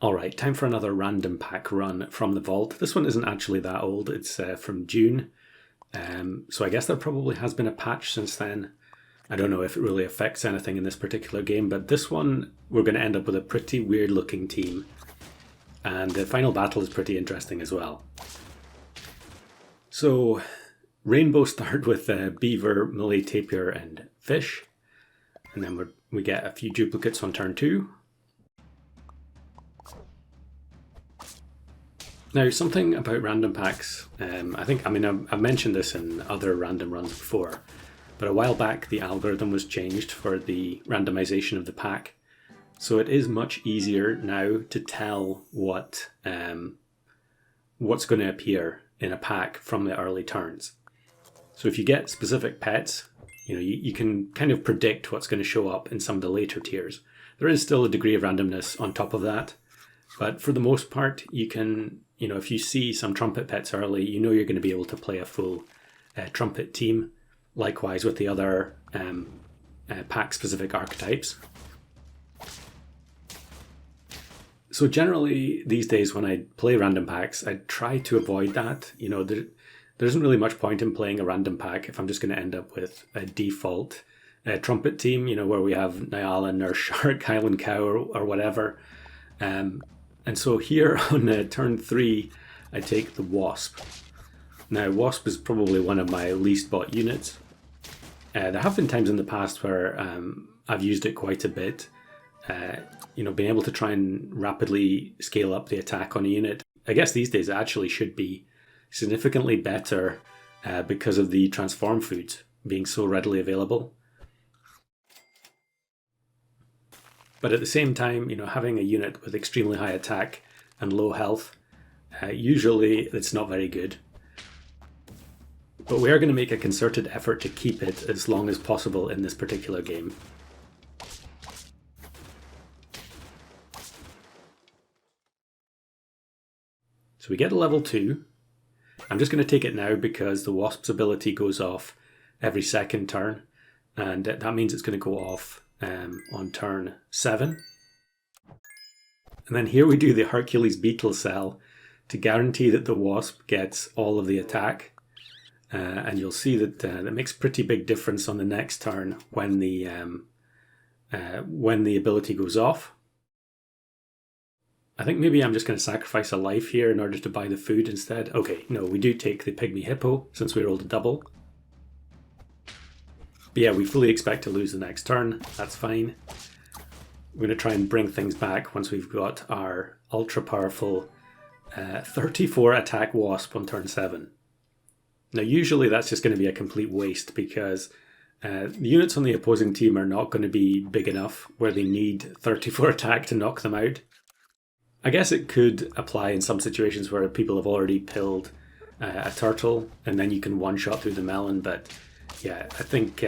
Alright, time for another random pack run from the vault. This one isn't actually that old, it's from June. So I guess there probably has been a patch since then. I don't know if it really affects anything in this particular game, but this one we're going to end up with a pretty weird looking team. And the final battle is pretty interesting as well. So Rainbow start with Beaver, Melee, Tapir and Fish. And then we get a few duplicates on turn 2. Now, something about random packs, I've mentioned this in other random runs before, but a while back the algorithm was changed for the randomization of the pack. So it is much easier now to tell what's going to appear in a pack from the early turns. So if you get specific pets, you can kind of predict what's going to show up in some of the later tiers. There is still a degree of randomness on top of that, but for the most part, you can, if you see some trumpet pets early, you're going to be able to play a full trumpet team. Likewise with the other pack-specific archetypes. So generally, these days when I play random packs, I try to avoid that. There isn't really much point in playing a random pack if I'm just going to end up with a default trumpet team, where we have Nyala, Nurse Shark, Highland Cow, or whatever. And so here on turn 3, I take the Wasp. Now, Wasp is probably one of my least bought units. There have been times in the past where I've used it quite a bit. Being able to try and rapidly scale up the attack on a unit. I guess these days it actually should be significantly better because of the transform foods being so readily available. But at the same time, having a unit with extremely high attack and low health, usually it's not very good. But we are going to make a concerted effort to keep it as long as possible in this particular game. So we get to level 2. I'm just going to take it now because the Wasp's ability goes off every second turn. And that means it's going to go off on turn 7. And then here we do the Hercules Beetle Cell to guarantee that the Wasp gets all of the attack. And you'll see that that makes a pretty big difference on the next turn when the ability goes off. I think maybe I'm just going to sacrifice a life here in order to buy the food instead. Okay, no, we do take the Pygmy Hippo since we rolled a double. But yeah, we fully expect to lose the next turn. That's fine. We're going to try and bring things back once we've got our ultra powerful 34 attack Wasp on turn 7. Now, usually that's just going to be a complete waste because the units on the opposing team are not going to be big enough where they need 34 attack to knock them out. I guess it could apply in some situations where people have already pilled a turtle and then you can one-shot through the melon, but yeah, I think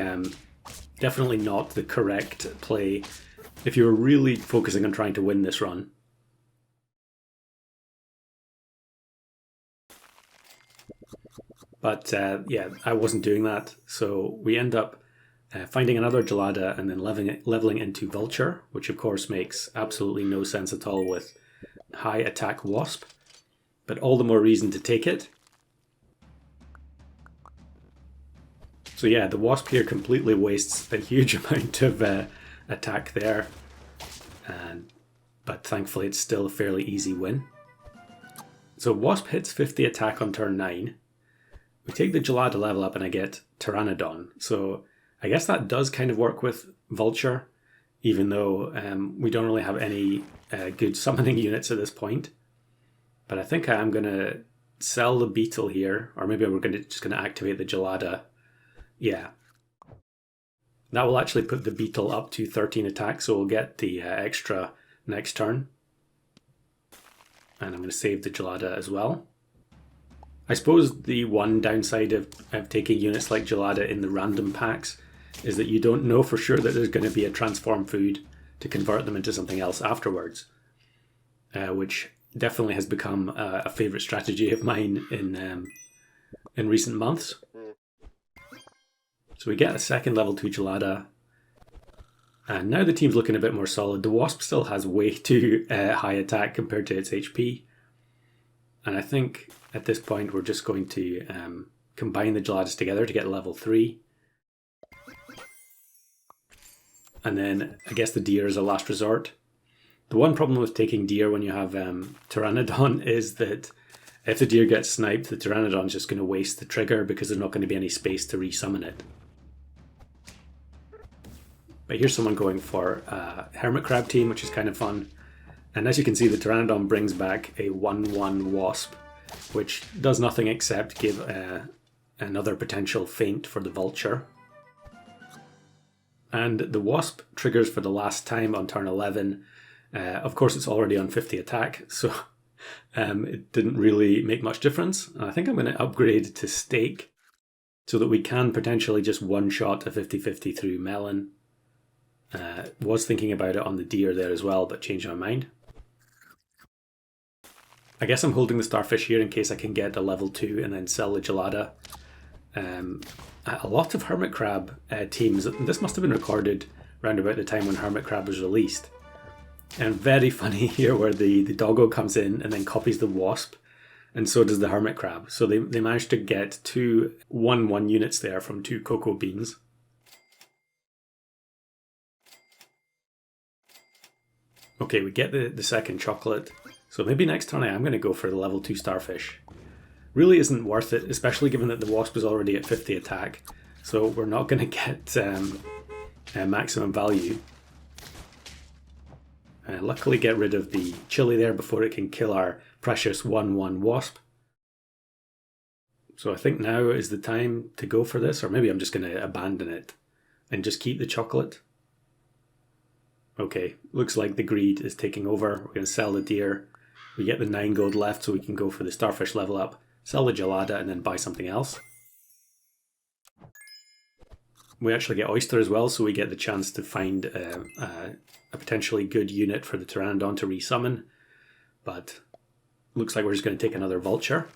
definitely not the correct play if you're really focusing on trying to win this run. But yeah, I wasn't doing that, so we end up finding another Gelada and then leveling into Vulture, which of course makes absolutely no sense at all with high attack Wasp, but all the more reason to take it. So yeah, the Wasp here completely wastes a huge amount of attack there, but thankfully it's still a fairly easy win. So Wasp hits 50 attack on turn 9. We take the Gelada level up and I get Pteranodon. So I guess that does kind of work with Vulture, even though we don't really have any good summoning units at this point. But I think I am going to sell the Beetle here, or maybe we're just going to activate the Gelada. Yeah. That will actually put the Beetle up to 13 attack, so we'll get the extra next turn. And I'm going to save the Gelada as well. I suppose the one downside of taking units like Gelada in the random packs is that you don't know for sure that there's going to be a transform food to convert them into something else afterwards, which definitely has become a favourite strategy of mine in recent months. So we get a second level 2 Gelada, And now the team's looking a bit more solid. The Wasp still has way too high attack compared to its HP. And I think at this point we're just going to combine the Geladas together to get level 3. And then I guess the Deer is a last resort. The one problem with taking Deer when you have Pteranodon is that if the Deer gets sniped, the Pteranodon is just going to waste the trigger because there's not going to be any space to resummon it. But here's someone going for a Hermit Crab team, which is kind of fun. And as you can see, the Pteranodon brings back a 1-1 Wasp, which does nothing except give another potential feint for the Vulture. And the Wasp triggers for the last time on turn 11. Of course, it's already on 50 attack, so it didn't really make much difference. And I think I'm going to upgrade to Stake so that we can potentially just one-shot a 50-50 through Melon. Was thinking about it on the Deer there as well, but changed my mind. I guess I'm holding the Starfish here in case I can get a level 2 and then sell the Gelada. A lot of Hermit Crab teams, this must have been recorded around about the time when Hermit Crab was released. And very funny here where the Doggo comes in and then copies the Wasp, and so does the Hermit Crab. So they managed to get 2 1-1 units there from 2 cocoa beans. Okay, we get the second chocolate, so maybe next turn I am going to go for the level 2 Starfish. Really isn't worth it, especially given that the Wasp is already at 50 attack, so we're not going to get maximum value. Luckily get rid of the chili there before it can kill our precious 1-1 Wasp. So I think now is the time to go for this, or maybe I'm just going to abandon it and just keep the chocolate. Okay, looks like the greed is taking over. We're going to sell the Deer. We get the 9 gold left so we can go for the Starfish level up, sell the Gelada and then buy something else. We actually get Oyster as well, so we get the chance to find a potentially good unit for the Pteranodon to resummon. But looks like we're just going to take another Vulture.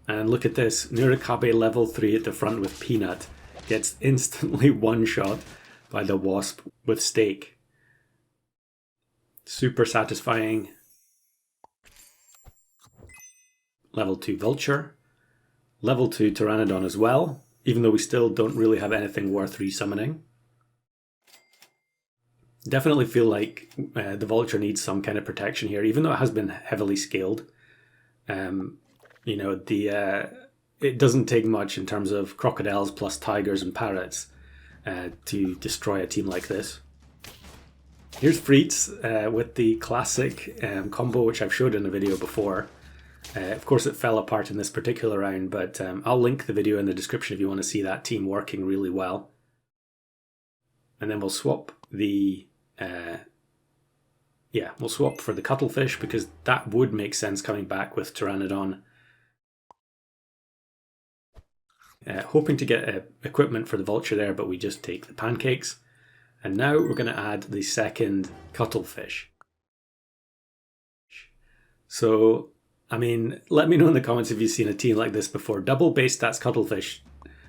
And look at this, Nurikabe level 3 at the front with Peanut. Gets instantly one-shot by the Wasp with Stake. Super satisfying. Level 2 Vulture. Level 2 Pteranodon as well, even though we still don't really have anything worth resummoning. Definitely feel like the Vulture needs some kind of protection here, even though it has been heavily scaled. You know, it doesn't take much in terms of crocodiles plus tigers and parrots to destroy a team like this. Here's Freetz with the classic combo, which I've showed in a video before. Of course, it fell apart in this particular round, but I'll link the video in the description if you want to see that team working really well. And then we'll swap the... we'll swap for the Cuttlefish, because that would make sense coming back with Pteranodon. Hoping to get equipment for the Vulture there, but we just take the pancakes. And now we're going to add the second Cuttlefish. So, I mean, let me know in the comments if you've seen a team like this before. Double base stats Cuttlefish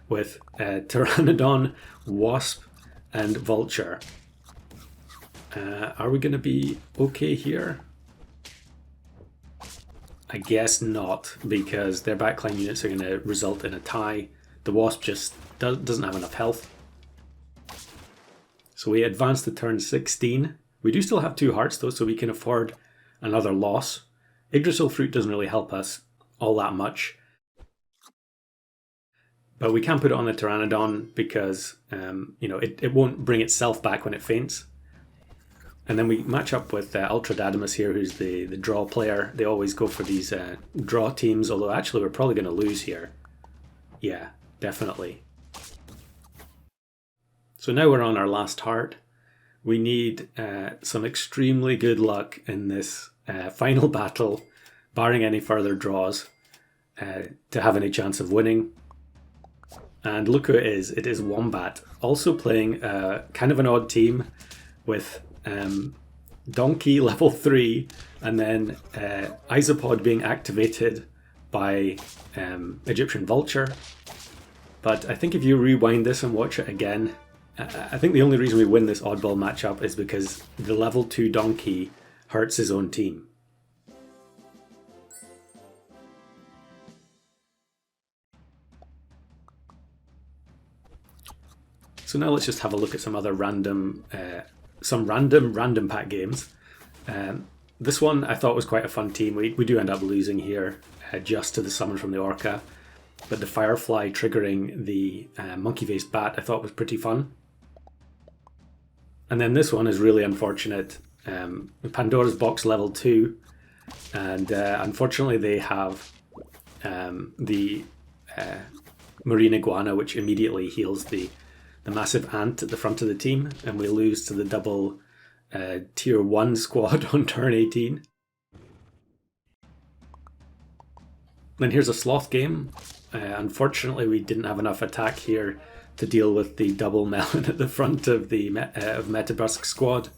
with Pteranodon, Wasp, and Vulture. Are we going to be okay here? I guess not, because their backline units are going to result in a tie. The Wasp just doesn't have enough health. So we advance to turn 16. We do still have 2 hearts though, so we can afford another loss. Yggdrasil fruit doesn't really help us all that much. But we can put it on the Pteranodon because it won't bring itself back when it faints. And then we match up with Ultra Dadamus here, who's the draw player. They always go for these draw teams, although actually we're probably going to lose here. Yeah, definitely. So now we're on our last heart. We need some extremely good luck in this final battle, barring any further draws, to have any chance of winning. And look who it is. It is Wombat, also playing kind of an odd team with Donkey level 3 and then Isopod being activated by Egyptian Vulture. But I think if you rewind this and watch it again, I think the only reason we win this oddball matchup is because the level 2 donkey hurts his own team. So now let's just have a look at some other random pack games. This one I thought was quite a fun team. We do end up losing here just to the summon from the Orca. But the Firefly triggering the monkey face bat I thought was pretty fun. And then this one is really unfortunate. Pandora's Box level 2. And unfortunately they have the Marine Iguana, which immediately heals the massive ant at the front of the team. And we lose to the double tier 1 squad on turn 18. Then here's a sloth game. Unfortunately, we didn't have enough attack here to deal with the double melon at the front of the Metabusk squad.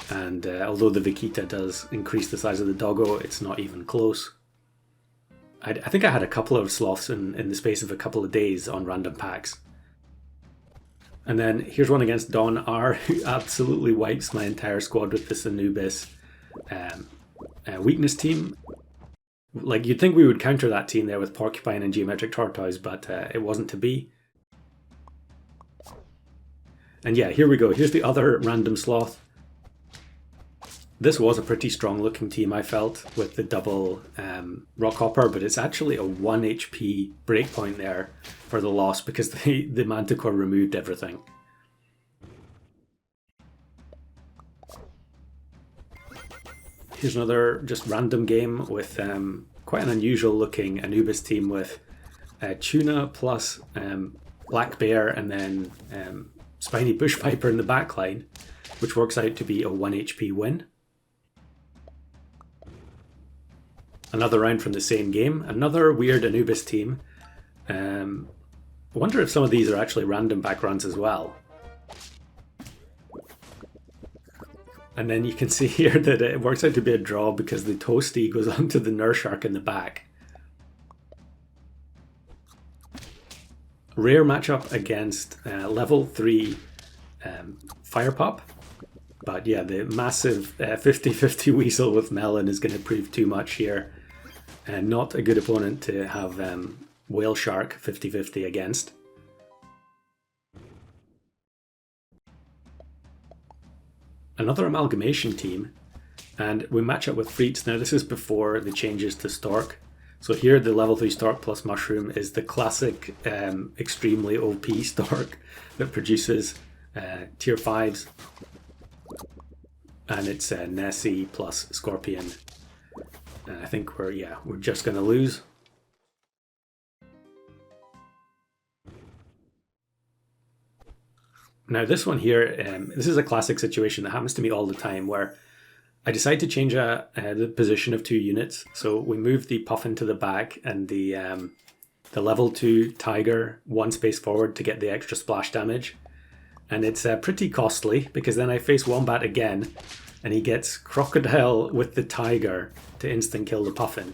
And although the Vikita does increase the size of the doggo, it's not even close. I think I had a couple of sloths in the space of a couple of days on random packs. And then here's one against Don R, who absolutely wipes my entire squad with this Anubis weakness team. Like, you'd think we would counter that team there with Porcupine and Geometric Tortoise, but it wasn't to be. And yeah, here we go. Here's the other random sloth. This was a pretty strong looking team, I felt, with the double Rockhopper, but it's actually a 1 HP breakpoint there for the loss because the Manticore removed everything. Here's another just random game with quite an unusual looking Anubis team with Tuna plus Black Bear and then Spiny Bush Viper in the backline, which works out to be a 1 HP win. Another round from the same game, another weird Anubis team. I wonder if some of these are actually random back runs as well. And then you can see here that it works out to be a draw because the Toasty goes onto the Nurshark in the back. Rare matchup against level 3 Fire Pup. But yeah, the massive 50-50 Weasel with Melon is going to prove too much here. And not a good opponent to have Whale Shark 50-50 against. Another amalgamation team, and we match up with Freetz. Now this is before the changes to Stork. So here the level 3 Stork plus Mushroom is the classic extremely OP Stork that produces tier 5s. And it's Nessie plus Scorpion. And I think we're just going to lose. Now this one here, this is a classic situation that happens to me all the time where I decide to change the position of 2 units. So we move the Puffin to the back and the level 2 Tiger 1 space forward to get the extra splash damage. And it's pretty costly because then I face Wombat again and he gets Crocodile with the Tiger to instant kill the Puffin.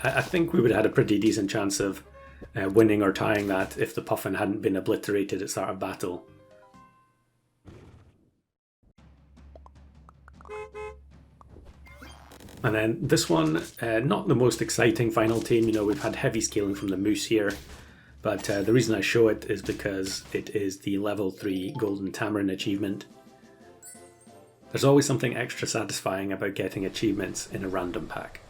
I think we would have had a pretty decent chance of winning or tying that if the Puffin hadn't been obliterated at start of battle. And then this one, not the most exciting final team. You know, we've had heavy scaling from the Moose here, but the reason I show it is because it is the level 3 Golden Tamarin achievement. There's always something extra satisfying about getting achievements in a random pack.